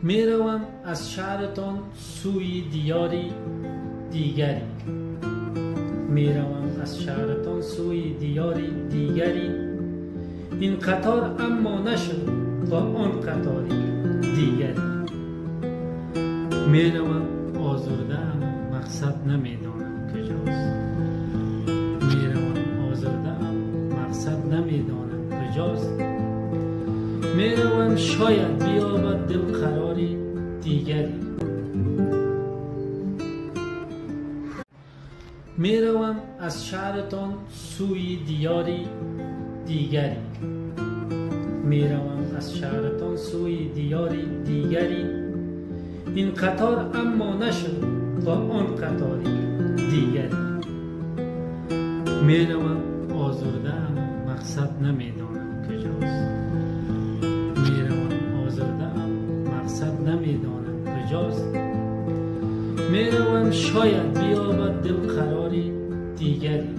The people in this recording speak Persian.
می روم از شهرتان سوی دیاری دیگری. می روم از شهرتان سوی دیاری دیگری. این قطار اما نشد با آن قطاری دیگری. می روم آزرده ام مقصد نمی دانم کجاست. می روم آزرده ام مقصد نمی دانم کجاست. می روم شاید بیابد دل قراری دیگری. می روم از شهرتان سوی دیاری دیگری. می روم از شهرتان سوی دیاری دیگری. این قطار اما نشد با آن قطاری دیگری. می روم آزرده ام مقصد نمی دانم کجاست. می روم آزرده ام مقصد نمی دانم کجاست. می روم شاید بیابد دل قراری دیگری.